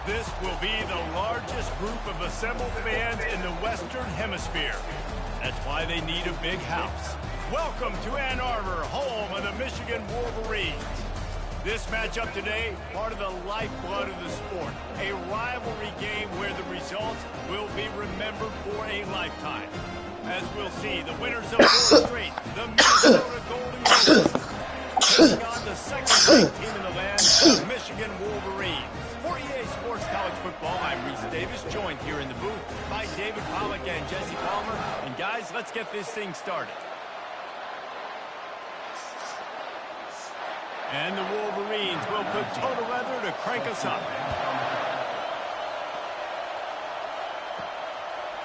This will be the largest group of assembled fans in the Western Hemisphere. That's why they need a big house. Welcome to Ann Arbor, home of the Michigan Wolverines. This matchup today, part of the lifeblood of the sport. A rivalry game where the results will be remembered for a lifetime. As we'll see, the winners of 4 straight, the Minnesota Golden Gophers, taking on the second-ranked team in the land, the Michigan Wolverines. For EA Sports College Football, I'm Reese Davis, joined here in the booth by David Pollack and Jesse Palmer. And guys, let's get this thing started. And the Wolverines will put total leather to crank us up.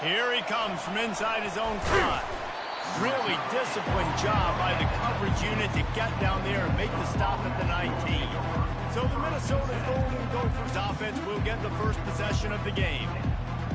Here he comes from inside his own 5. Really disciplined job by the coverage unit to get down there and make the stop at the 19. So the Minnesota Golden Gophers offense will get the first possession of the game.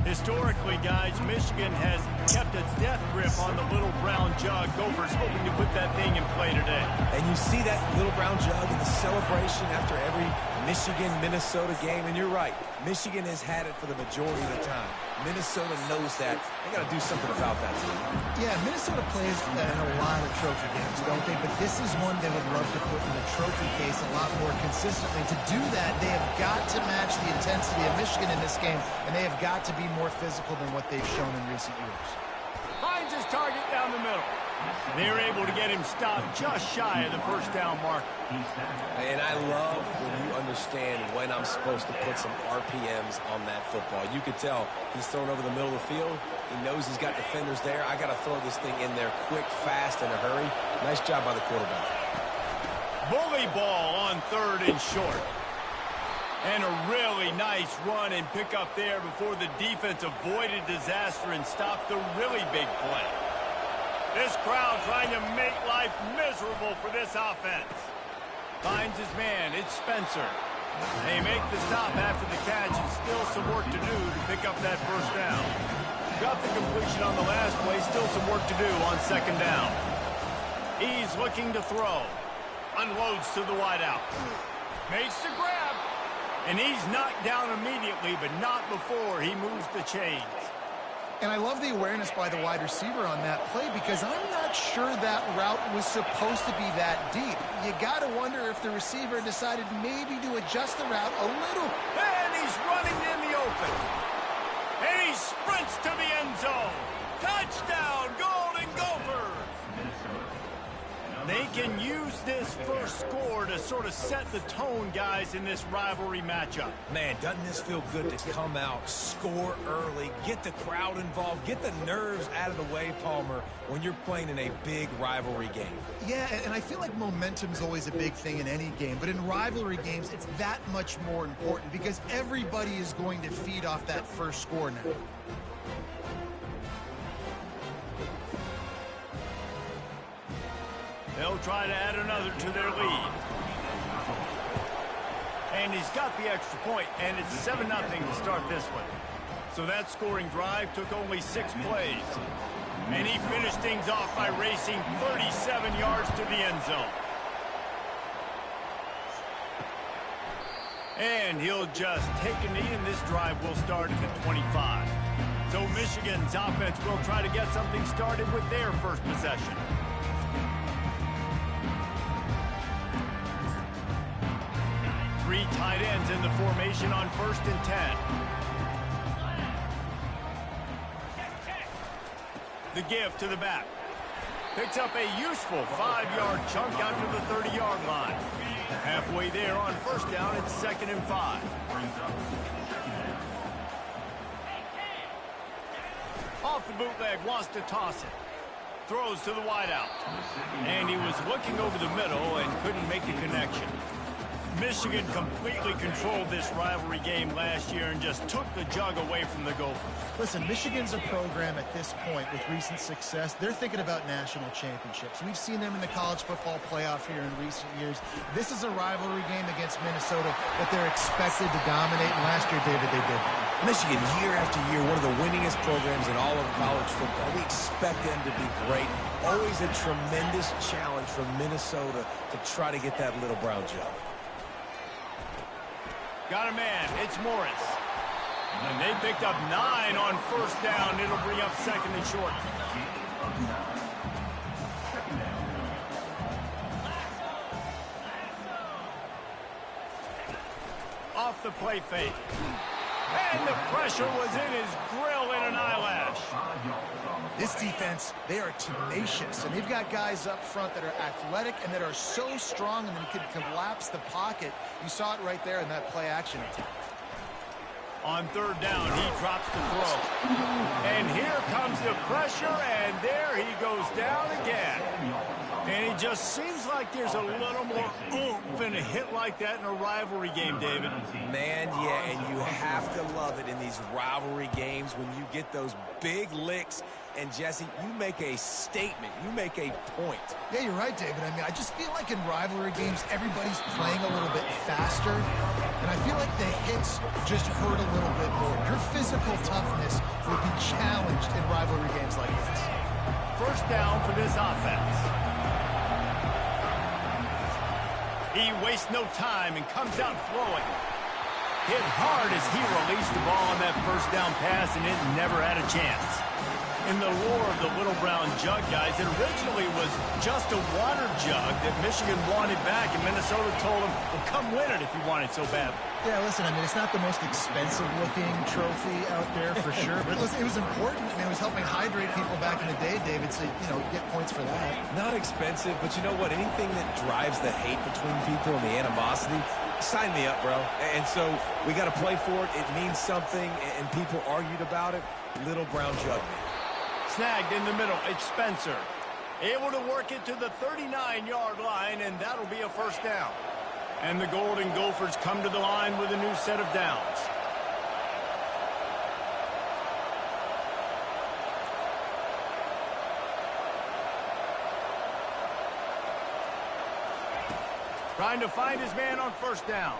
Historically, guys, Michigan has kept its death grip on the little brown jug. Gophers hoping to put that thing in play today. And you see that little brown jug in the celebration after every Michigan-Minnesota game. And you're right, Michigan has had it for the majority of the time. Minnesota knows that. They got to do something about that today. Yeah, Minnesota plays in a lot of trophy games, don't they? But this is one they would love to put in the trophy case a lot more consistently. To do that, they have got to match the intensity of Michigan in this game, and they have got to be more physical than what they've shown in recent years. Finds his target down the middle. They're able to get him stopped just shy of the first down mark. And I love when you understand when I'm supposed to put some RPMs on that football. You could tell he's thrown over the middle of the field. He knows he's got defenders there. I got to throw this thing in there quick, fast, in a hurry. Nice job by the quarterback. Bully ball on 3rd and short. And a really nice run and pick up there before the defense avoided disaster and stopped the really big play. This crowd trying to make life miserable for this offense. Finds his man. It's Spencer. They make the stop after the catch, and still some work to do to pick up that first down. Got the completion on the last play. Still some work to do on 2nd down. He's looking to throw. Unloads to the wideout. Makes the grab. And he's knocked down immediately, but not before he moves the chains. And I love the awareness by the wide receiver on that play because I'm not sure that route was supposed to be that deep. You got to wonder if the receiver decided maybe to adjust the route a little. And he's running in the open. And he sprints to the end zone. Touchdown, Golden Gophers! They can use this first score to sort of set the tone, guys, in this rivalry matchup. Man, doesn't this feel good to come out, score early, get the crowd involved, get the nerves out of the way, Palmer, when you're playing in a big rivalry game? Yeah, and I feel like momentum's always a big thing in any game, but in rivalry games, it's that much more important because everybody is going to feed off that first score now. They'll try to add another to their lead. And he's got the extra point, and it's 7-0 to start this one. So that scoring drive took only 6 plays. And he finished things off by racing 37 yards to the end zone. And he'll just take a knee, and this drive will start at the 25. So Michigan's offense will try to get something started with their first possession. Three tight ends in the formation on 1st and 10. The give to the back. Picks up a useful 5-yard chunk out to the 30-yard line. Halfway there on 1st down, it's 2nd and 5. Off the bootleg, wants to toss it. Throws to the wideout. And he was looking over the middle and couldn't make the connection. Michigan completely controlled this rivalry game last year and just took the jug away from the Gophers. Listen, Michigan's a program at this point with recent success. They're thinking about national championships. We've seen them in the college football playoff here in recent years. This is a rivalry game against Minnesota that they're expected to dominate. And last year, David, they did. Michigan, year after year, one of the winningest programs in all of college football. We expect them to be great. Always a tremendous challenge for Minnesota to try to get that little brown jug. Got a man. It's Morris. And they picked up 9 on first down. It'll bring up second and short. Off the play fake. And the pressure was in his grill and an eyelash. This defense, they are tenacious, and they've got guys up front that are athletic and that are so strong and they can collapse the pocket. You saw it right there in that play action attack. On third down, he drops the throw. And here comes the pressure, and there he goes down again. And it just seems like there's a little more oomph in a hit like that in a rivalry game, David. Man, yeah, and you have to love it in these rivalry games when you get those big licks. And, Jesse, you make a statement. You make a point. Yeah, you're right, David. I mean, I just feel like in rivalry games, everybody's playing a little bit faster. And I feel like the hits just hurt a little bit more. Your physical toughness will be challenged in rivalry games like this. First down for this offense. He wastes no time and comes out throwing. Hit hard as he released the ball on that first down pass, and it never had a chance. In the lore of the Little Brown Jug, guys, it originally was just a water jug that Michigan wanted back, and Minnesota told them, well, come win it if you want it so bad. Yeah, listen, I mean, it's not the most expensive-looking trophy out there for sure, but listen, it was important. I mean, it was helping hydrate people back in the day, David, so, you know, you get points for that. Not expensive, but you know what? Anything that drives the hate between people and the animosity, sign me up, bro. And so we got to play for it. It means something, and people argued about it. Little Brown Jug. Snagged in the middle, it's Spencer. Able to work it to the 39-yard line, and that'll be a first down. And the Golden Gophers come to the line with a new set of downs. Trying to find his man on first down.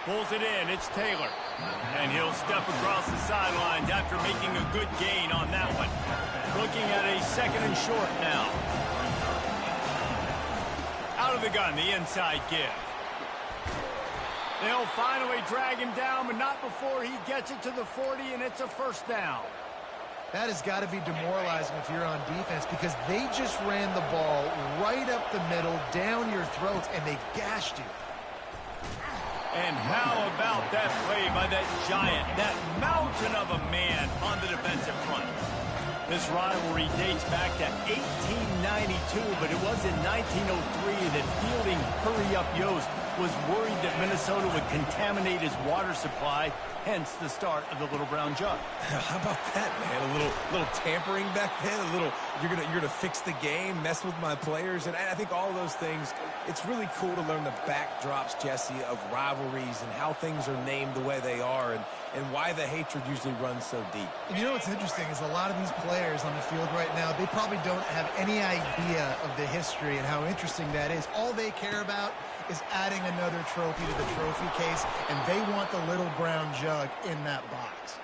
Pulls it in, it's Taylor. And he'll step across the sidelines after making a good gain on that one. Looking at a second and short now. Out of the gun, the inside give. They'll finally drag him down, but not before he gets it to the 40, and it's a first down. That has got to be demoralizing if you're on defense, because they just ran the ball right up the middle, down your throats, and they gashed you. And how about that play by that giant, that mountain of a man on the defensive front? This rivalry dates back to 1892, but it was in 1903 that fielding Hurry-Up Yost was worried that Minnesota would contaminate his water supply, hence the start of the Little Brown Jug. How about that, man? A little tampering back then, a little you're gonna fix the game, mess with my players, and I think all those things. It's really cool to learn the backdrops, Jesse, of rivalries and how things are named the way they are, and why the hatred usually runs so deep. And you know what's interesting is a lot of these players on the field right now, they probably don't have any idea of the history and how interesting that is. All they care about is adding another trophy to the trophy case, and they want the Little Brown Jug in that box.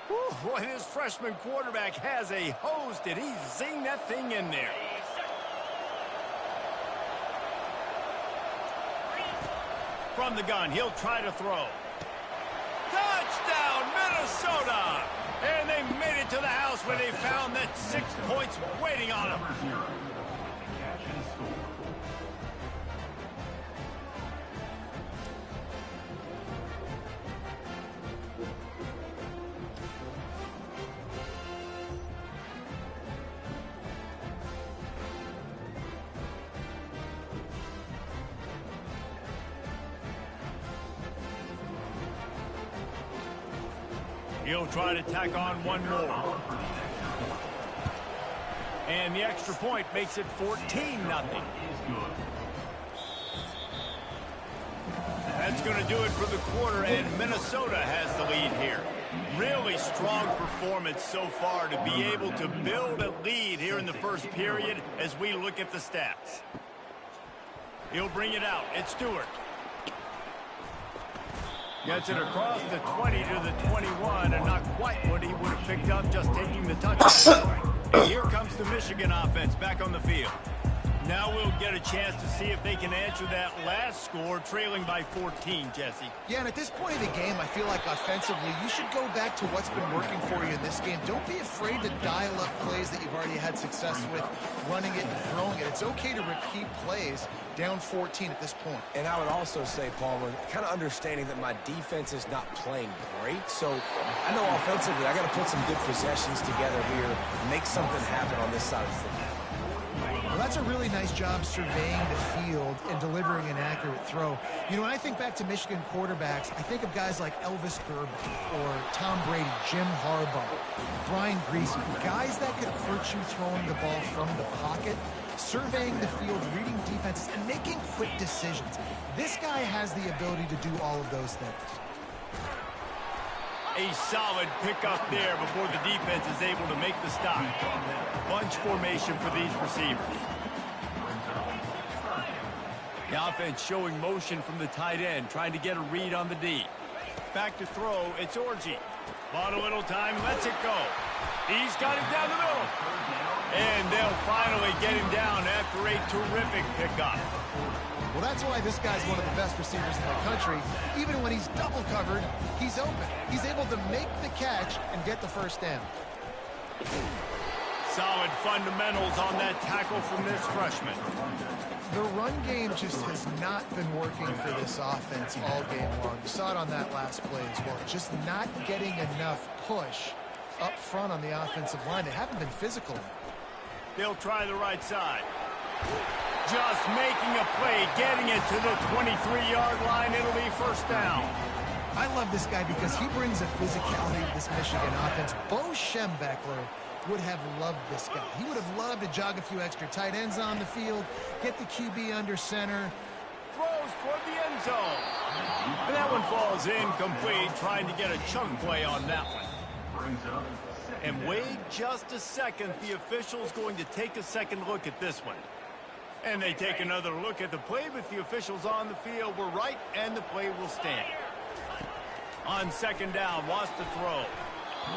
Whew, boy, this freshman quarterback has a hose. Did he zing that thing in there? From the gun, he'll try to throw. Touchdown, Minnesota! And they made it to the house where they found that 6 points waiting on them. He'll try to tack on one more. And the extra point makes it 14-0. That's going to do it for the quarter, and Minnesota has the lead here. Really strong performance so far to be able to build a lead here in the first period as we look at the stats. He'll bring it out. It's Stewart. Gets it across the 20 to the 21, and not quite what he would have picked up just taking the touchdown. And here comes the Michigan offense back on the field. Now we'll get a chance to see if they can answer that last score, trailing by 14, Jesse. Yeah, and at this point of the game, I feel like offensively, you should go back to what's been working for you in this game. Don't be afraid to dial up plays that you've already had success with, running it and throwing it. It's okay to repeat plays down 14 at this point. And I would also say, Palmer, kind of understanding that my defense is not playing great. So I know offensively, I got to put some good possessions together here, make something happen on this side of the football. Well, that's a really nice job surveying the field and delivering an accurate throw. You know, when I think back to Michigan quarterbacks, I think of guys like Elvis Gerber or Tom Brady, Jim Harbaugh, Brian Griese, guys that could hurt you throwing the ball from the pocket, surveying the field, reading defenses, and making quick decisions. This guy has the ability to do all of those things. A solid pickup there before the defense is able to make the stop. Bunch formation for these receivers. The offense showing motion from the tight end, trying to get a read on the D. Back to throw, it's Orji. Bought a little time, lets it go. He's got it down the middle. And they'll finally get him down after a terrific pickup. Well, that's why this guy's one of the best receivers in the country. Even when he's double covered, he's open. He's able to make the catch and get the first down. Solid fundamentals on that tackle from this freshman. The run game just has not been working for this offense all game long. You saw it on that last play as well. Just not getting enough push up front on the offensive line. They haven't been physical. They'll try the right side. Just making a play, getting it to the 23-yard line. It'll be first down. I love this guy because he brings a physicality to this Michigan offense. Bo Schembechler would have loved this guy. He would have loved to jog a few extra tight ends on the field, get the QB under center. Throws toward the end zone. And that one falls incomplete, trying to get a chunk play on that one. And wait just a second. The official's going to take a second look at this one. And they take another look at the play with the officials on the field. We're right, and the play will stand. On second down, wants to throw.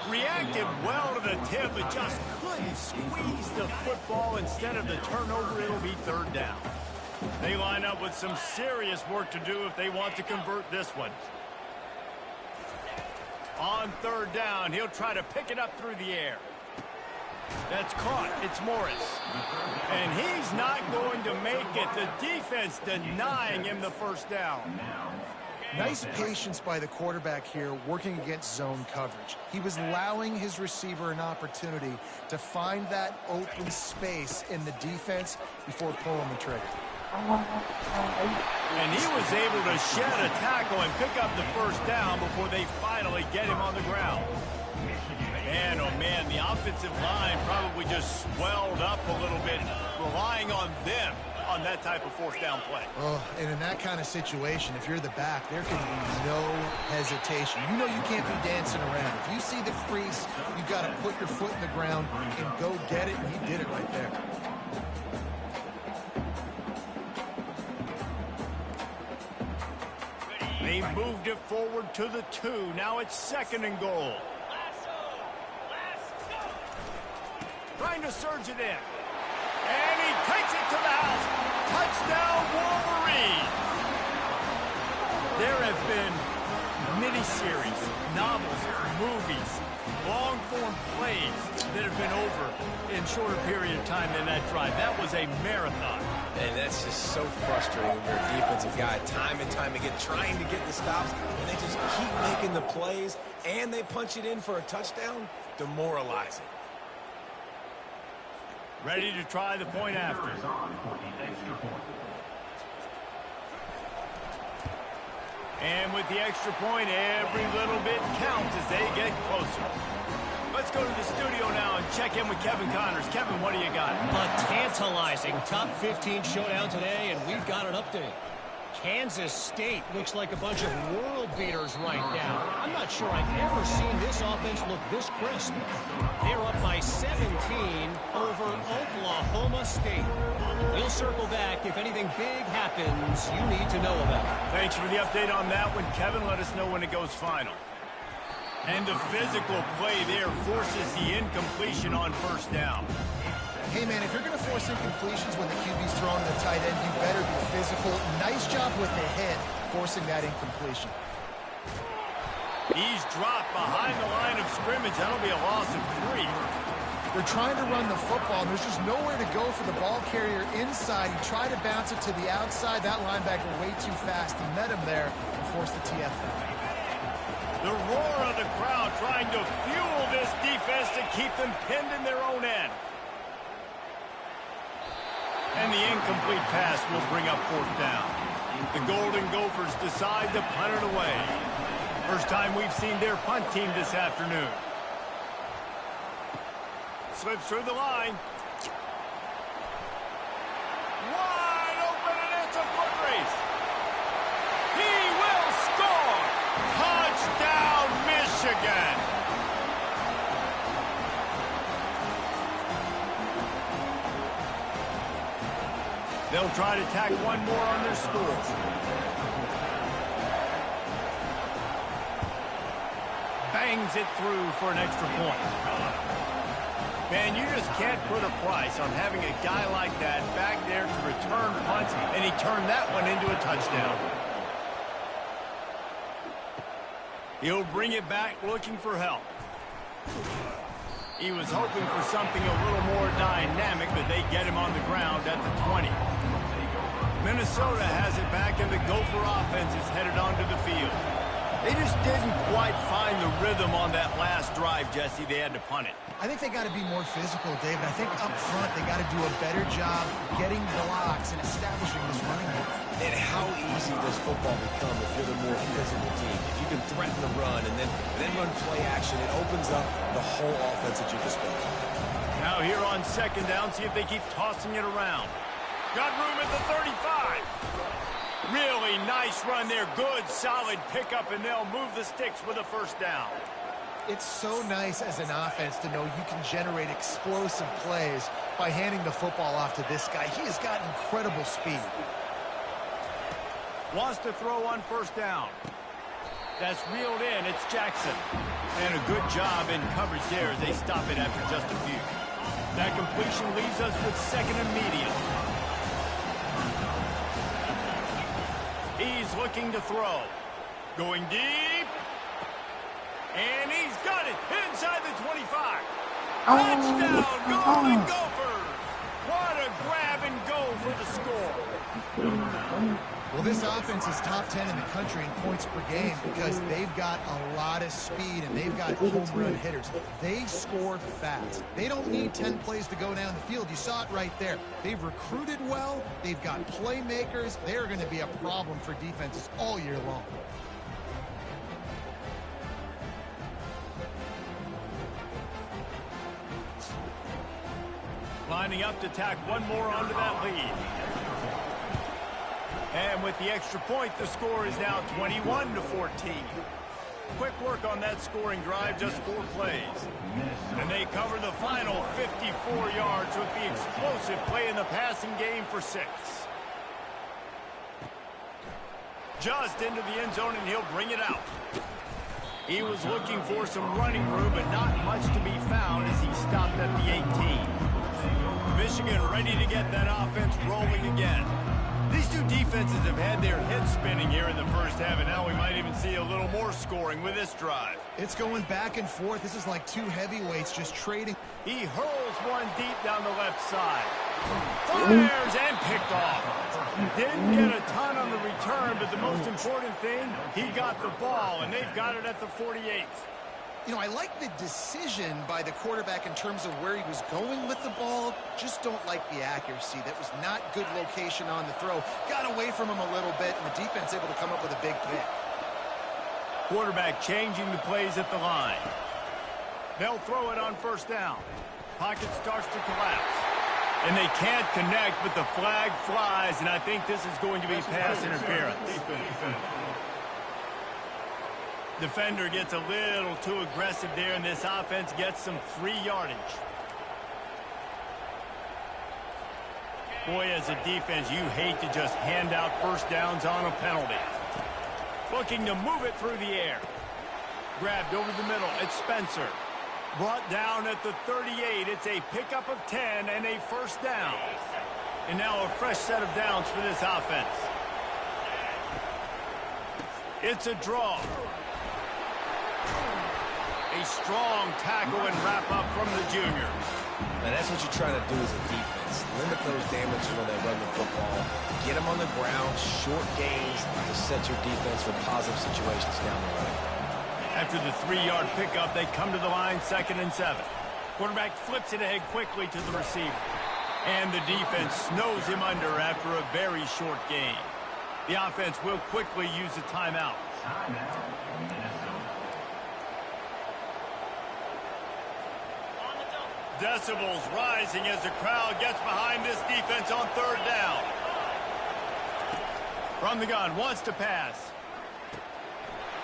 Reacted well to the tip, but just couldn't squeeze the football. Instead of the turnover, it'll be third down. They line up with some serious work to do if they want to convert this one. On third down, he'll try to pick it up through the air. That's caught. It's Morris. And he's not going to make it. The defense denying him the first down. Nice patience by the quarterback here, working against zone coverage. He was allowing his receiver an opportunity to find that open space in the defense before pulling the trigger. And he was able to shed a tackle and pick up the first down before they finally get him on the ground. Man, oh man, the offensive line probably just swelled up a little bit, relying on them on that type of fourth down play. Oh, and in that kind of situation, if you're the back, there can be no hesitation. You know you can't be dancing around. If you see the crease, you've got to put your foot in the ground and go get it, and he did it right there. They moved it forward to the 2. Now it's second and goal. Trying to surge it in. And he takes it to the house. Touchdown, Wolverine. There have been miniseries, novels, movies, long-form plays that have been over in shorter period of time than that drive. That was a marathon. And that's just so frustrating when you're a defensive guy, time and time again, trying to get the stops, and they just keep making the plays, and they punch it in for a touchdown. Demoralizing. Ready to try the point after. And with the extra point, every little bit counts as they get closer. Let's go to the studio now and check in with Kevin Connors. Kevin, what do you got? A tantalizing top 15 showdown today, and we've got an update. Kansas State looks like a bunch of world beaters right now. I'm not sure I've ever seen this offense look this crisp. They're up by 17 over Oklahoma State. We'll circle back if anything big happens you need to know about. Thanks for the update on that one, Kevin. Let us know when it goes final. And the physical play there forces the incompletion on first down. Hey, man, if you're going to force incompletions when the QB's throwing to the tight end, you better be physical. Nice job with the head forcing that incompletion. He's dropped behind the line of scrimmage. That'll be a loss of 3. They're trying to run the football, and there's just nowhere to go for the ball carrier inside. He tried to bounce it to the outside. That linebacker way too fast. He met him there and forced the TFL. The roar of the crowd trying to fuel this defense to keep them pinned in their own end. And the incomplete pass will bring up 4th down. The Golden Gophers decide to punt it away. First time we've seen their punt team this afternoon. Slips through the line. Wide open, and it's a foot race. He will score! Touchdown, Michigan! They'll try to tack one more on their score. Bangs it through for an extra point. Man, you just can't put a price on having a guy like that back there to return punts, and he turned that one into a touchdown. He'll bring it back looking for help. He was hoping for something a little more dynamic, but they get him on the ground at the 20. Minnesota has it back, and the Gopher offense is headed onto the field. They just didn't quite find the rhythm on that last drive, Jesse. They had to punt it. I think they got to be more physical, David. I think up front they got to do a better job getting blocks and establishing this running game. And how easy does football become if you're the more physical team? If you can threaten the run and then run play action, it opens up the whole offense at your disposal. Now here on 2nd down, see if they keep tossing it around. Got room at the 35. Really nice run there. Good, solid pickup, and they'll move the sticks with a 1st down. It's so nice as an offense to know you can generate explosive plays by handing the football off to this guy. He has got incredible speed. Wants to throw on 1st down. That's reeled in. It's Jackson. And a good job in coverage there as they stop it after just a few. That completion leaves us with 2nd and medium. He's looking to throw. Going deep. And he's got it inside the 25. Touchdown, Golden Gophers. What a grab and go for the score. Well, this offense is top 10 in the country in points per game because they've got a lot of speed and they've got home run hitters. They score fast. They don't need 10 plays to go down the field. You saw it right there. They've recruited well. They've got playmakers. They're going to be a problem for defenses all year long. Lining up to tack one more onto that lead. And with the extra point, the score is now 21-14. Quick work on that scoring drive, just 4 plays. And they cover the final 54 yards with the explosive play in the passing game for 6. Just into the end zone, and he'll bring it out. He was looking for some running room, but not much to be found as he stopped at the 18. Michigan ready to get that offense rolling again. These two defenses have had their heads spinning here in the first half, and now we might even see a little more scoring with this drive. It's going back and forth. This is like two heavyweights just trading. He hurls one deep down the left side. Fires and picked off. Didn't get a ton on the return, but the most important thing, he got the ball, and they've got it at the 48. You know, I like the decision by the quarterback in terms of where he was going with the ball. Just don't like the accuracy. That was not good location on the throw. Got away from him a little bit, and the defense able to come up with a big pick. Quarterback changing the plays at the line. They'll throw it on 1st down. Pocket starts to collapse. And they can't connect, but the flag flies, and I think this is going to be pass interference. Defender gets a little too aggressive there, and this offense gets some free yardage. Boy, as a defense, you hate to just hand out 1st downs on a penalty. Looking to move it through the air. Grabbed over the middle. It's Spencer. Brought down at the 38. It's a pickup of 10 and a first down. And now a fresh set of downs for this offense. It's a draw. A strong tackle and wrap-up from the junior. And that's what you're trying to do as a defense. Limit those damages when they run the football. Get them on the ground, short gains to set your defense for positive situations down the road. After the 3-yard pickup, they come to the line, 2nd and 7. Quarterback flips it ahead quickly to the receiver. And the defense snows him under after a very short gain. The offense will quickly use a timeout. Decibels rising as the crowd gets behind this defense on 3rd down. From the gun, wants to pass.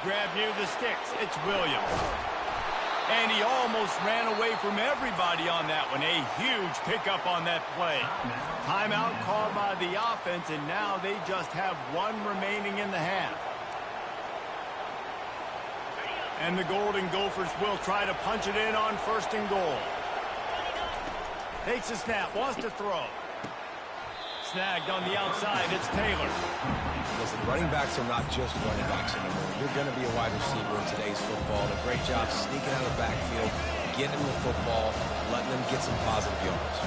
Grab near the sticks. It's Williams. And he almost ran away from everybody on that one. A huge pickup on that play. Timeout called by the offense, and now they just have 1 remaining in the half. And the Golden Gophers will try to punch it in on 1st and goal. Takes a snap, wants to throw. Snagged on the outside, it's Taylor. Listen, running backs are not just running backs anymore. You're going to be a wide receiver in today's football. A great job sneaking out of the backfield, getting them the football, letting them get some positive yards.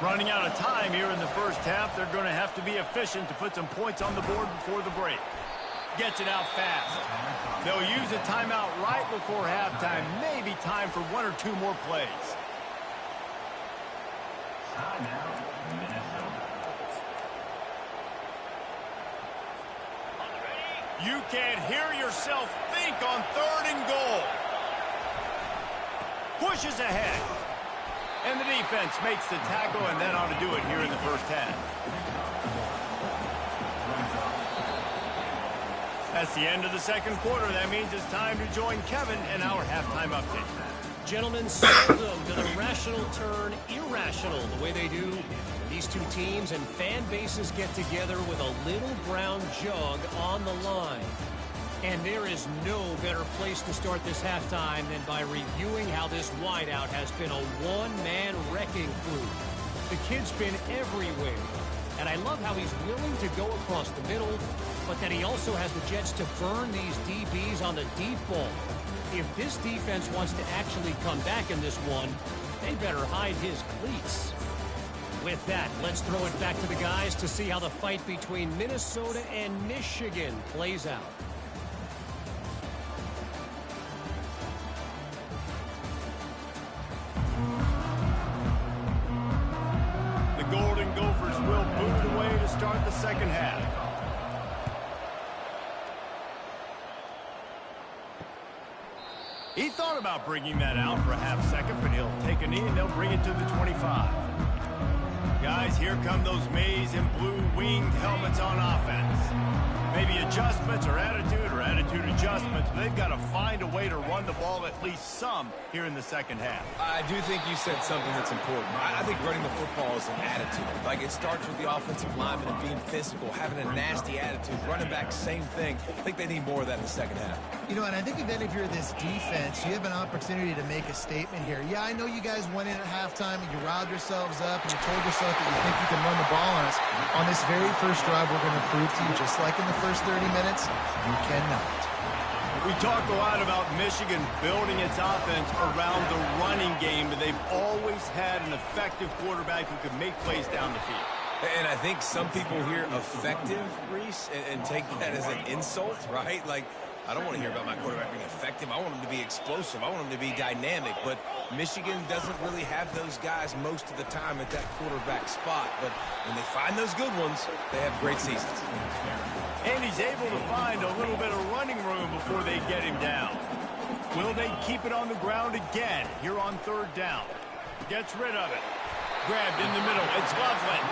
Running out of time here in the first half. They're going to have to be efficient to put some points on the board before the break. Gets it out fast. They'll use a timeout right before halftime. Maybe time for 1 or 2 more plays. You can't hear yourself think on 3rd and goal. Pushes ahead. And the defense makes the tackle, and that ought to do it here in the first half. That's the end of the 2nd quarter. That means it's time to join Kevin in our halftime update. Gentlemen, seldom does a rational turn irrational the way they do when these two teams and fan bases get together with a little brown jug on the line. And there is no better place to start this halftime than by reviewing how this wideout has been a one-man wrecking crew. The kid's been everywhere, and I love how he's willing to go across the middle, but that he also has the jets to burn these DBs on the deep ball. If this defense wants to actually come back in this one, they better hide his cleats. With that, let's throw it back to the guys to see how the fight between Minnesota and Michigan plays out. The Golden Gophers will boot away to start the 2nd half. He thought about bringing that out for a half second, but he'll take a knee and they'll bring it to the 25. Guys, here come those maize and blue winged helmets on offense. Maybe adjustments or attitude adjustments, but they've got to find a way to run the ball at least some here in the 2nd half. I do think you said something that's important. I think running the football is an attitude. Like, it starts with the offensive lineman and being physical, having a nasty attitude. Running back, same thing. I think they need more of that in the 2nd half. You know, and I think even if you're this defense, you have an opportunity to make a statement here. Yeah, I know you guys went in at halftime and you riled yourselves up and you told yourself that you think you can run the ball on us. On this very first drive, we're going to prove to you, just like in the first 30 minutes, you cannot. We talk a lot about Michigan building its offense around the running game, but they've always had an effective quarterback who could make plays down the field. And I think some people hear effective, Reese, and take that as an insult, right? Like, I don't want to hear about my quarterback being effective. I want him to be explosive. I want him to be dynamic. But Michigan doesn't really have those guys most of the time at that quarterback spot. But when they find those good ones, they have great seasons. And he's able to find a little bit of running room before they get him down. Will they keep it on the ground again here on 3rd down? Gets rid of it. Grabbed in the middle. It's Loveland.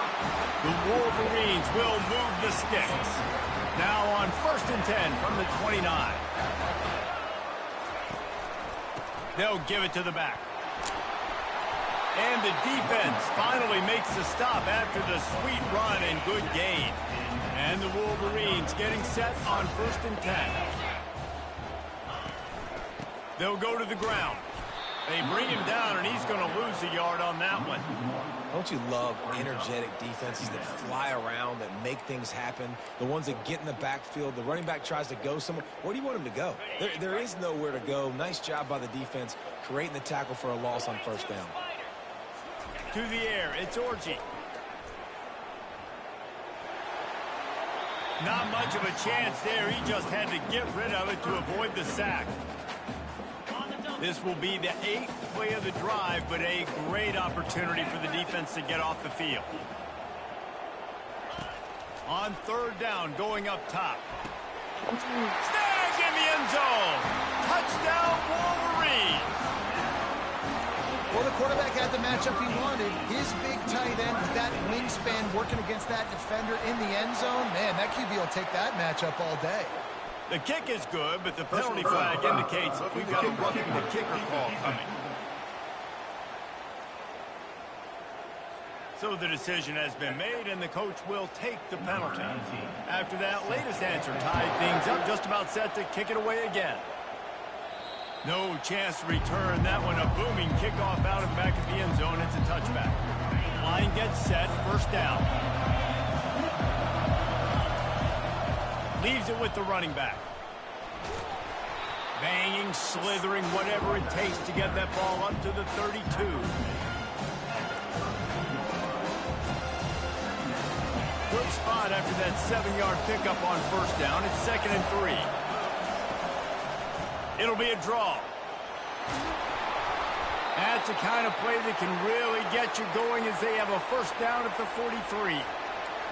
The Wolverines will move the sticks. Now on 1st and 10 from the 29. They'll give it to the back. And the defense finally makes the stop after the sweet run and good gain. And the Wolverines getting set on 1st and 10. They'll go to the ground. They bring him down, and he's going to lose a yard on that one. Don't you love energetic defenses that fly around, that make things happen? The ones that get in the backfield, the running back tries to go somewhere. Where do you want him to go? There is nowhere to go. Nice job by the defense creating the tackle for a loss on first down. To the air, it's Orji. Not much of a chance there. He just had to get rid of it to avoid the sack. This will be the 8th play of the drive, but a great opportunity for the defense to get off the field. On third down, going up top. Snag in the end zone. Touchdown, Wolverines. Well, the quarterback had the matchup he wanted. His big tight end with that wingspan working against that defender in the end zone. Man, that QB will take that matchup all day. The kick is good, but the penalty flag indicates we've got a roughing the kicker call coming. So the decision has been made, and the coach will take the penalty. After that latest answer tied things up, just about set to kick it away again. No chance to return that one. A booming kickoff out of the back of the end zone. It's a touchback. Line gets set. First down. Leaves it with the running back. Banging, slithering, whatever it takes to get that ball up to the 32. Good spot after that 7-yard pickup on first down. It's 2nd and 3. It'll be a draw. That's the kind of play that can really get you going as they have a first down at the 43.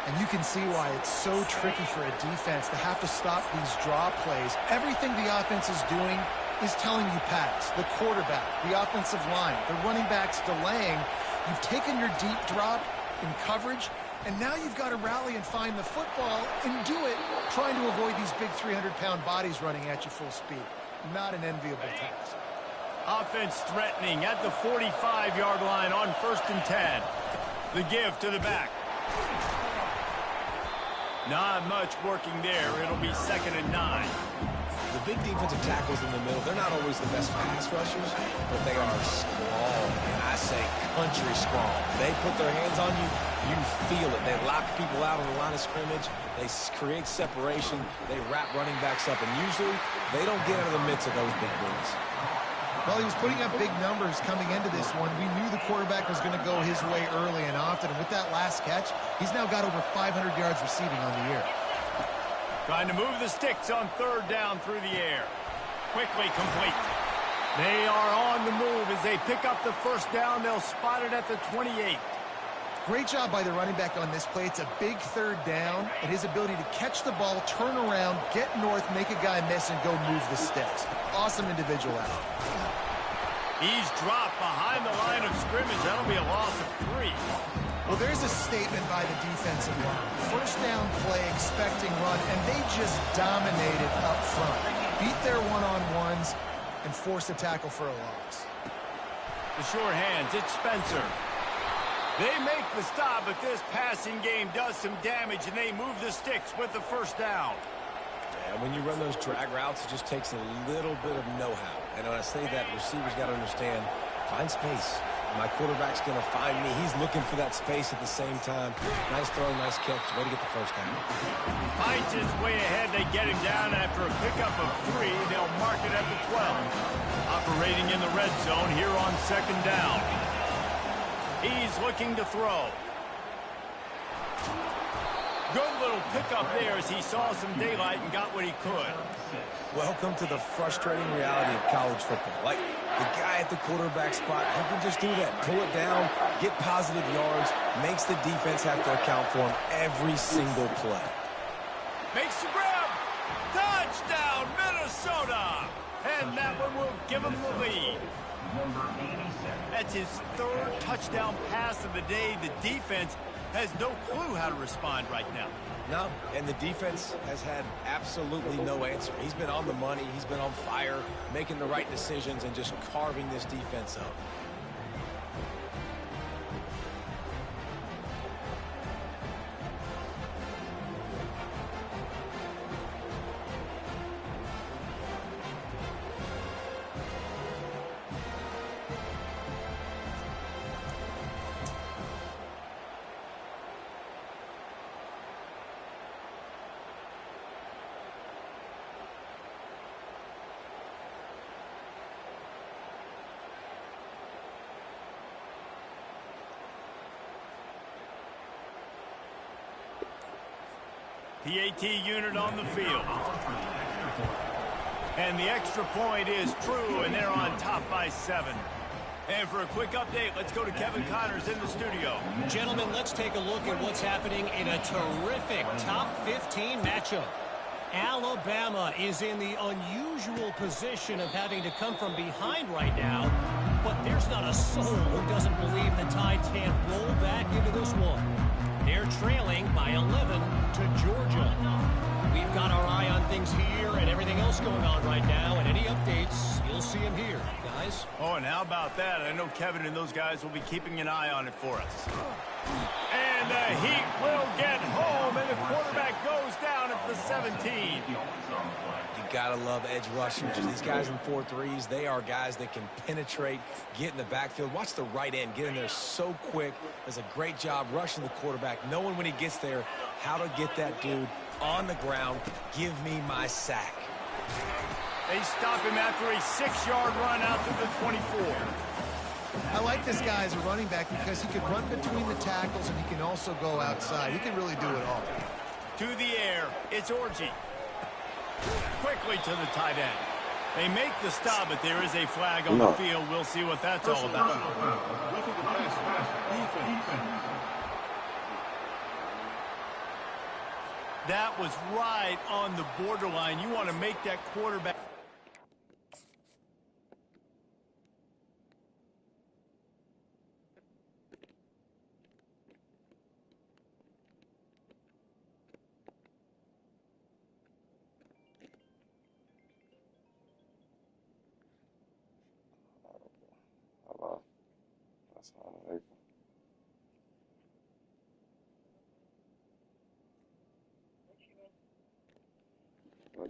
And you can see why it's so tricky for a defense to have to stop these draw plays. Everything the offense is doing is telling you pass. The quarterback, the offensive line, the running backs delaying. You've taken your deep drop in coverage, and now you've got to rally and find the football and do it trying to avoid these big 300-pound bodies running at you full speed. Not an enviable task. Offense threatening at the 45-yard line on 1st and 10. The give to the back. Not much working there. It'll be 2nd and 9. The big defensive tackles in the middle, they're not always the best pass rushers, but they are strong, and I say country strong. They put their hands on you, you feel it. They lock people out on the line of scrimmage. They create separation. They wrap running backs up, and usually they don't get out of the midst of those big boys. Well, he was putting up big numbers coming into this one. We knew the quarterback was going to go his way early and often, and with that last catch, he's now got over 500 yards receiving on the year. Trying to move the sticks on third down through the air. Quickly complete. They are on the move as they pick up the first down. They'll spot it at the 28. Great job by the running back on this play. It's a big third down, and his ability to catch the ball, turn around, get north, make a guy miss, and go move the sticks. Awesome individual effort. He's dropped behind the line of scrimmage. That'll be a loss of 3. Well, there's a statement by the defensive line. First down play, expecting run, and they just dominated up front. Beat their one-on-ones and forced a tackle for a loss. The sure hands, it's Spencer. They make the stop, but this passing game does some damage, and they move the sticks with the first down. Yeah, when you run those drag routes, it just takes a little bit of know-how. And when I say that, receivers got to understand, find space. My quarterback's going to find me. He's looking for that space at the same time. Nice throw, nice catch. Way to get the first down. Fights his way ahead. They get him down after a pickup of 3. They'll mark it at the 12. Operating in the red zone here on 2nd down. He's looking to throw. Good little pickup there as he saw some daylight and got what he could. Welcome to the frustrating reality of college football. Like, the guy at the quarterback spot, he can just do that. Pull it down, get positive yards, makes the defense have to account for him every single play. Makes the grab. Touchdown, Minnesota. And that one will give him the lead. That's his 3rd touchdown pass of the day. The defense has no clue how to respond right now. No, and the defense has had absolutely no answer. He's been on the money. He's been on fire, making the right decisions and just carving this defense up. PAT unit on the field. And the extra point is true, and they're on top by 7. And for a quick update, let's go to Kevin Connors in the studio. Gentlemen, let's take a look at what's happening in a terrific top 15 matchup. Alabama is in the unusual position of having to come from behind right now, but there's not a soul who doesn't believe the Tide can't roll back into this one. They're trailing by 11 to Georgia. We've got our eye on things here and everything else going on right now, and any updates, you'll see them here, guys. Oh, and how about that? I know Kevin and those guys will be keeping an eye on it for us. And the Heat will get home, and the quarterback goes down at the 17. You gotta love edge rushers. These guys in 4-3s, they are guys that can penetrate, get in the backfield. Watch the right end get in there so quick. Does a great job rushing the quarterback, knowing when he gets there how to get that dude on the ground. Give me my sack. They stop him after a 6-yard run out to the 24. I like this guy as a running back because he can run between the tackles and he can also go outside. He can really do it all. To the air, it's Orji. Quickly to the tight end. They make the stop, but there is a flag on the field. We'll see what that's all about. That was right on the borderline. You want to make that quarterback.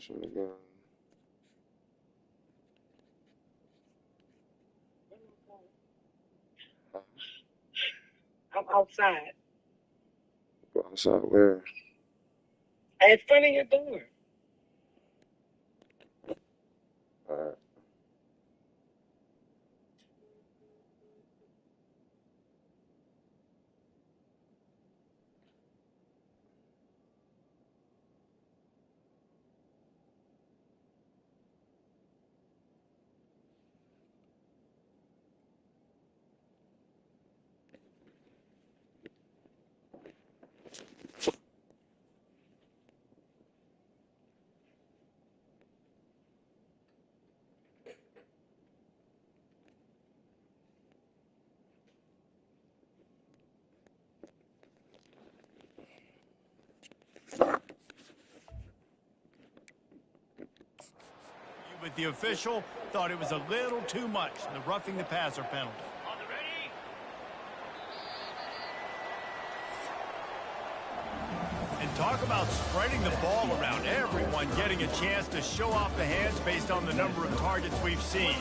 Again. I'm outside. Go outside where? In front of your door. All right. But the official thought it was a little too much, the roughing the passer penalty. And talk about spreading the ball around. Everyone getting a chance to show off the hands based on the number of targets we've seen.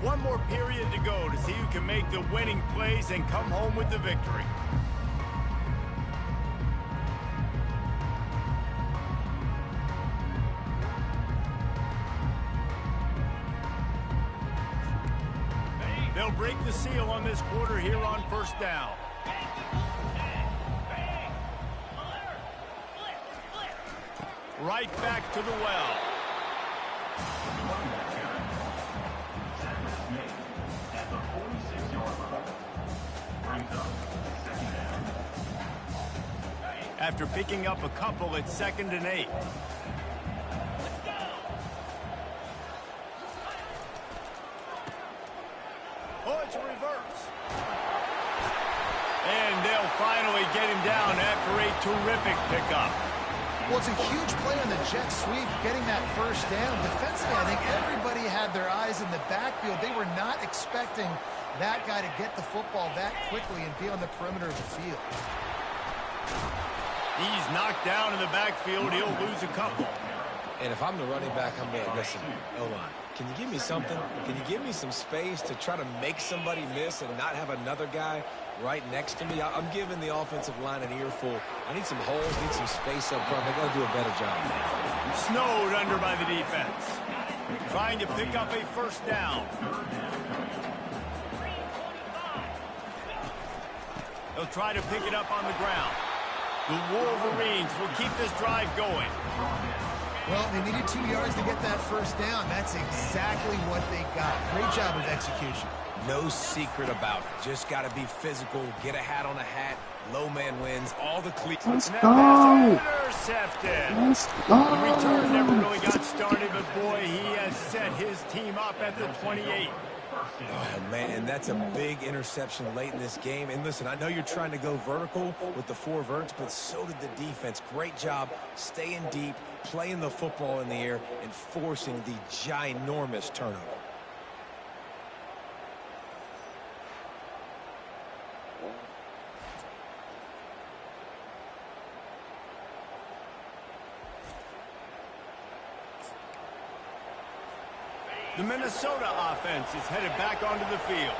One more period to go to see who can make the winning plays and come home with the victory. They'll break the seal on this quarter here on first down. Right back to the well. After picking up a couple, it's 2nd and 8. Oh, it's a reverse. And they'll finally get him down after a terrific pickup. Well, it's a huge play on the jet sweep, getting that first down. Defensively, I think everybody had their eyes in the backfield. They were not expecting that guy to get the football that quickly and be on the perimeter of the field. He's knocked down in the backfield. He'll lose a couple. And if I'm the running back, I'm going, listen, O-line, can you give me something? Can you give me some space to try to make somebody miss and not have another guy right next to me? I'm giving the offensive line an earful. I need some holes, need some space up front. They've got to do a better job. Snowed under by the defense. Trying to pick up a first down. They'll try to pick it up on the ground. The Wolverines will keep this drive going. Well, they needed 2 yards to get that first down. That's exactly what they got. Great job of execution. No secret about it. Just got to be physical, get a hat on a hat, low man wins, all the cleats. Let's And that go. pass intercepted. Let's go. The return never really got started, but boy, he has set his team up at the 28. Oh, man, that's a big interception late in this game. And listen, I know you're trying to go vertical with the 4 verts, but so did the defense. Great job staying deep, playing the football in the air, and forcing the ginormous turnover. The Minnesota offense is headed back onto the field.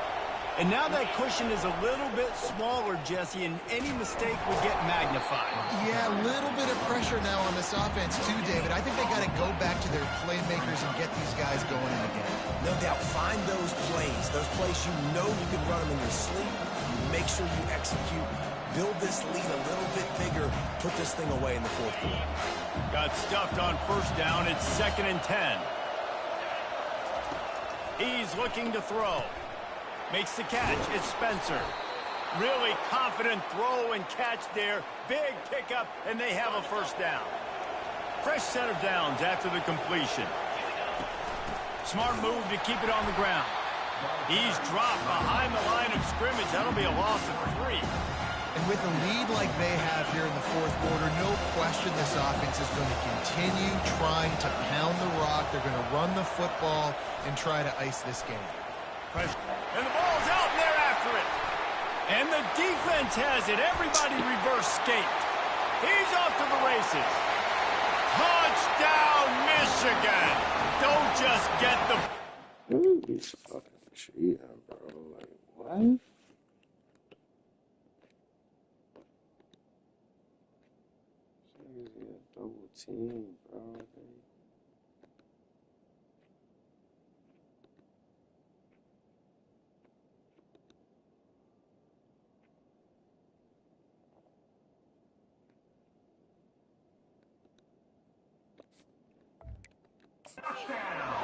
And now that cushion is a little bit smaller, Jesse, and any mistake will get magnified. Yeah, a little bit of pressure now on this offense too, David. I think they got to go back to their playmakers and get these guys going in the game. No doubt, find those plays you know you can run them in your sleep. Make sure you execute. Build this lead a little bit bigger. Put this thing away in the fourth quarter. Got stuffed on first down. It's 2nd and 10. He's looking to throw. Makes the catch. It's Spencer. Really confident throw and catch there. Big pickup, and they have a first down. Fresh set of downs after the completion. Smart move to keep it on the ground. He's dropped behind the line of scrimmage. That'll be a loss of 3. And with a lead like they have here in the fourth quarter, no question this offense is going to continue trying to pound the rock. They're going to run the football and try to ice this game. And the ball's out, and they're after it. And the defense has it. Everybody reverse skate. He's off to the races. Touchdown, Michigan. Don't just get the... Ooh, he's fucking cheating, bro. Like, what? Double team, bro.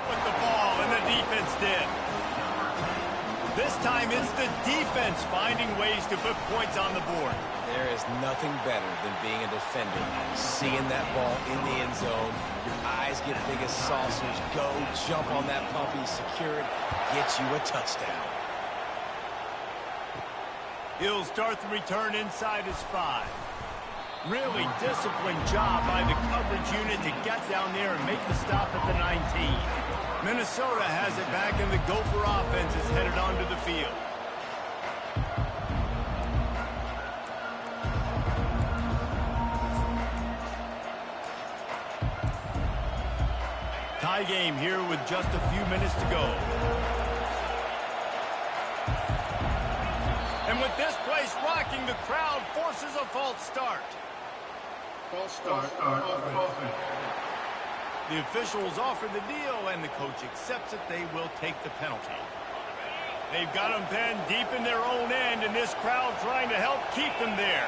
With the ball, and the defense did. This time it's the defense finding ways to put points on the board. There is nothing better than being a defender. Seeing that ball in the end zone, your eyes get big as saucers. Go, jump on that puppy, secure it, get you a touchdown. He'll start the return inside his 5. Really disciplined job by the coverage unit to get down there and make the stop at the 19. Minnesota has it back, and the Gopher offense is headed onto the field. Tie game here with just a few minutes to go. And with this place rocking, the crowd forces a false start. False start. The officials offer the deal, and the coach accepts it. They will take the penalty. They've got them pinned deep in their own end, and this crowd trying to help keep them there.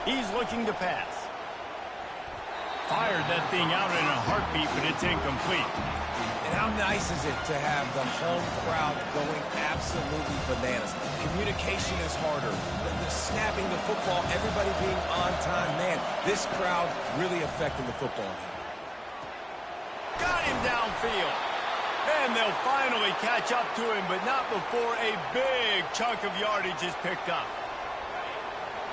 He's looking to pass. Fired that thing out in a heartbeat, but it's incomplete. And how nice is it to have the home crowd going absolutely bananas? Communication is harder. The snapping the football, everybody being on time. Man, this crowd really affecting the football game. Got him downfield. And they'll finally catch up to him, but not before a big chunk of yardage is picked up.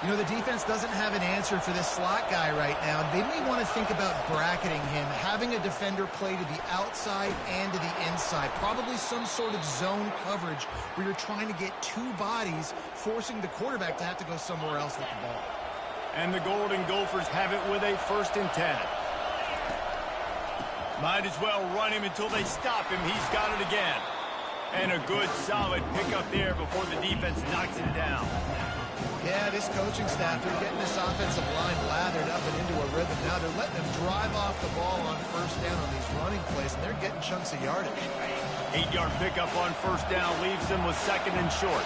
You know, the defense doesn't have an answer for this slot guy right now. They may want to think about bracketing him, having a defender play to the outside and to the inside. Probably some sort of zone coverage where you're trying to get 2 bodies, forcing the quarterback to have to go somewhere else with the ball. And the Golden Gophers have it with a 1st and 10. Might as well run him until they stop him. He's got it again. And a good, solid pickup there before the defense knocks him down. Yeah, this coaching staff, they're getting this offensive line lathered up and into a rhythm. Now they're letting them drive off the ball on first down on these running plays, and they're getting chunks of yardage. 8-yard pickup on first down leaves them with 2nd and short.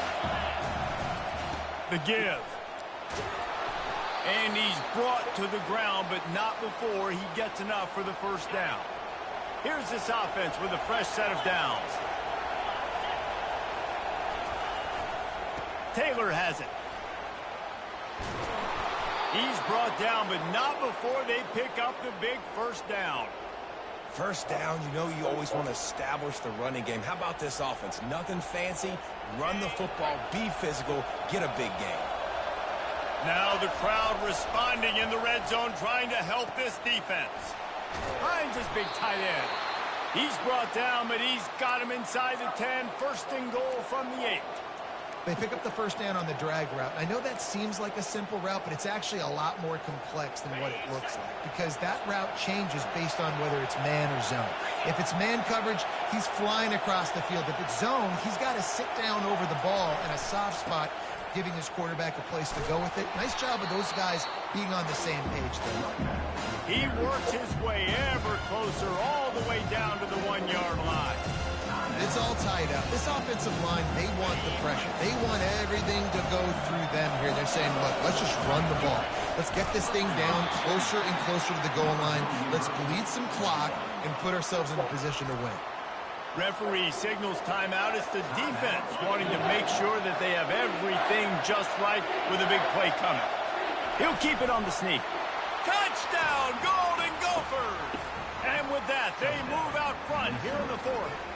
The give. And he's brought to the ground, but not before he gets enough for the first down. Here's this offense with a fresh set of downs. Taylor has it. He's brought down, but not before they pick up the big first down. First down, you know you always want to establish the running game. How about this offense? Nothing fancy. Run the football, be physical, get a big gain. Now the crowd responding in the red zone, trying to help this defense. Finds his big tight end. He's brought down, but he's got him inside the 10. First and goal from the 8. They pick up the first down on the drag route. I know that seems like a simple route, but it's actually a lot more complex than what it looks like, because that route changes based on whether it's man or zone. If it's man coverage, he's flying across the field. If it's zone, he's got to sit down over the ball in a soft spot, giving his quarterback a place to go with it. Nice job of those guys being on the same page there. He works his way ever closer, all the way down to the 1-yard line. It's all tied up. This offensive line, they want the pressure. They want everything to go through them here. They're saying, look, let's just run the ball. Let's get this thing down closer and closer to the goal line. Let's bleed some clock and put ourselves in a position to win. Referee signals timeout. It's the defense wanting to make sure that they have everything just right with a big play coming. He'll keep it on the sneak. Touchdown, Golden Gophers! And with that, they move out front here in the 4th.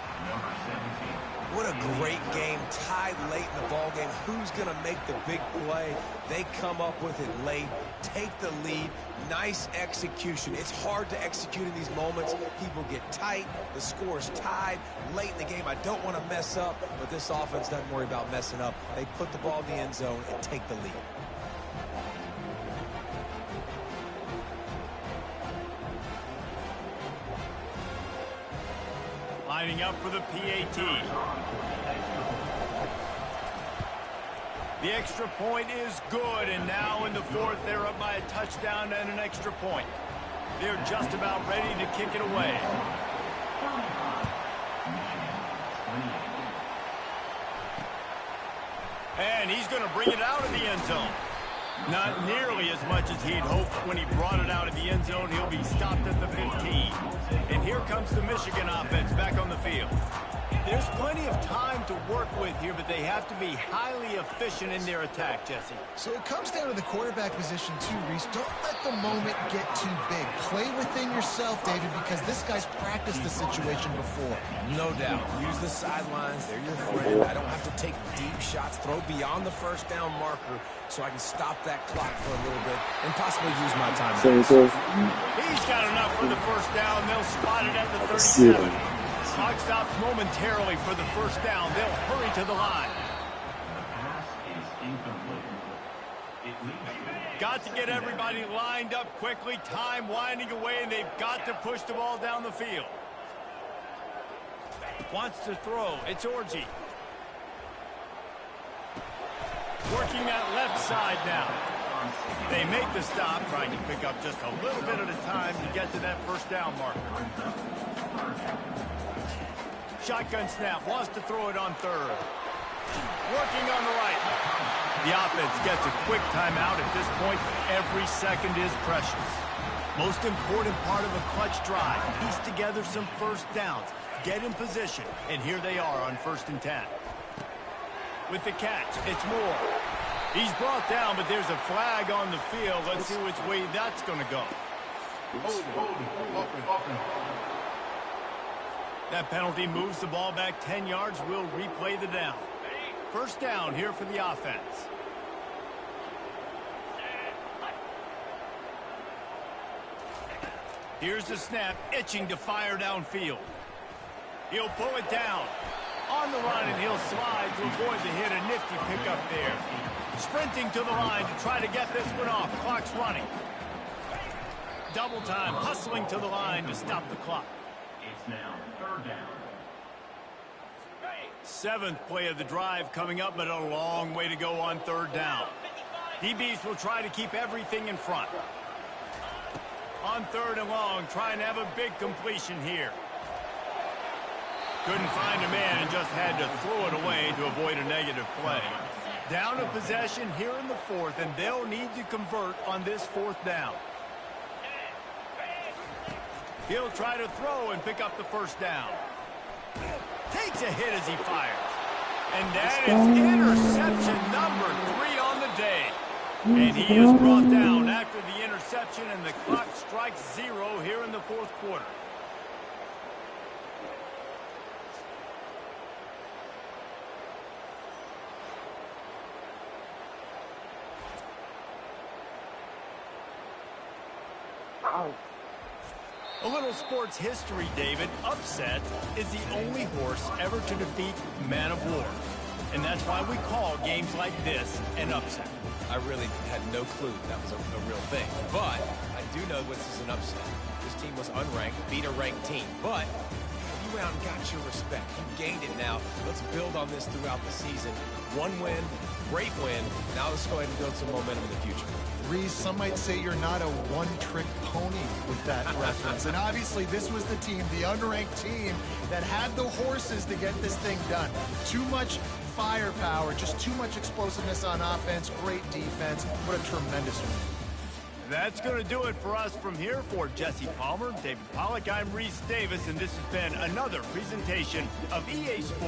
What a great game, tied late in the ball game. Who's going to make the big play? They come up with it late, take the lead. Nice execution. It's hard to execute in these moments. People get tight. The score's tied late in the game. I don't want to mess up, but this offense doesn't worry about messing up. They put the ball in the end zone and take the lead. Lining up for the PAT. The extra point is good, and now in the 4th, they're up by a touchdown and an extra point. They're just about ready to kick it away. And he's going to bring it out of the end zone. Not nearly as much as he'd hoped when he brought it out of the end zone. He'll be stopped at the 15. And here comes the Michigan offense back on the field. There's plenty of time to work with here, but they have to be highly efficient in their attack, Jesse. So it comes down to the quarterback position too, Reese. Don't let the moment get too big. Play within yourself, David, because this guy's practiced the situation before. No doubt. Use the sidelines. They're your friend. I don't have to take deep shots. Throw beyond the first down marker so I can stop that clock for a little bit and possibly use my time. He's got enough for the first down. They'll spot it at the 37. Clock stops momentarily for the first down. They'll hurry to the line. Got to get everybody lined up quickly. Time winding away, and they've got to push the ball down the field. Wants to throw. It's Orji. Working that left side now. They make the stop, trying to pick up just a little bit at a time to get to that first down marker. Shotgun snap, wants to throw it on 3rd. Working on the right. The offense gets a quick timeout at this point. Every second is precious. Most important part of a clutch drive. Piece together some first downs. Get in position. And here they are on 1st and 10. With the catch, it's Moore. He's brought down, but there's a flag on the field. Let's see which way that's going to go. That penalty moves the ball back 10 yards. We'll replay the down. First down here for the offense. Here's the snap, itching to fire downfield. He'll pull it down. On the run, and he'll slide to avoid the hit. A nifty pickup there. Sprinting to the line to try to get this one off. Clock's running. Double time, hustling to the line to stop the clock. It's now 3rd down. 7th play of the drive coming up, but a long way to go on 3rd down. DBs will try to keep everything in front. On 3rd and long, trying to have a big completion here. Couldn't find a man and just had to throw it away to avoid a negative play. Down a possession here in the fourth, and they'll need to convert on this fourth down. He'll try to throw and pick up the first down. Takes a hit as he fires. And that is interception number 3 on the day. And he is brought down after the interception, and the clock strikes 0 here in the fourth quarter. A little sports history, David. Upset is the only horse ever to defeat Man of War. And that's why we call games like this an upset. I really had no clue that was a real thing. But I do know this is an upset. This team was unranked, beat a ranked team. But you went out and got your respect. You gained it now. Let's build on this throughout the season. One win, great win. Now let's go ahead and build some momentum in the future. Reese, some might say you're not a one-trick pony with that reference. And obviously, this was the team, the unranked team, that had the horses to get this thing done. Too much firepower, just too much explosiveness on offense, great defense. What a tremendous win. That's going to do it for us from here. For Jesse Palmer, David Pollack, I'm Reese Davis, and this has been another presentation of EA Sports.